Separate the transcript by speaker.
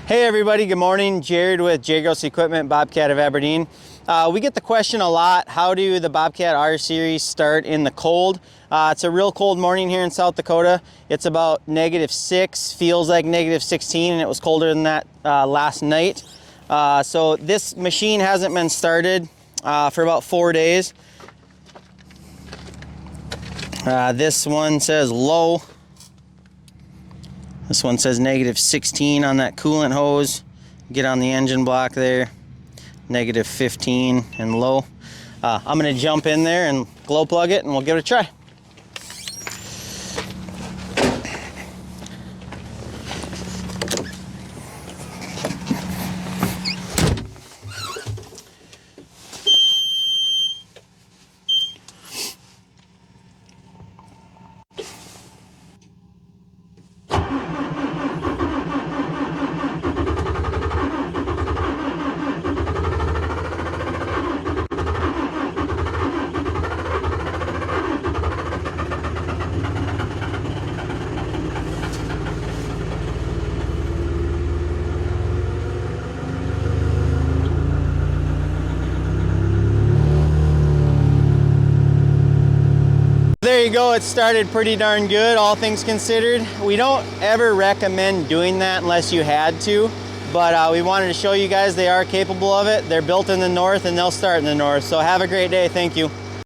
Speaker 1: Hey everybody, good morning. Jared with JGE Equipment, Bobcat of Aberdeen. We get the question a lot, how do the Bobcat R Series start in the cold? It's a real cold morning here in South Dakota. It's about -6, feels like -16, and it was colder than that last night. So this machine hasn't been started for about 4 days. This one says low. This one says -16 on that coolant hose. Get on the engine block there, -15 and low. I'm gonna jump in there and glow plug it and we'll give it a try. There you go, it started pretty darn good, all things considered. We don't ever recommend doing that unless you had to, but we wanted to show you guys they are capable of it. They're built in the north and they'll start in the north. So have a great day, thank you.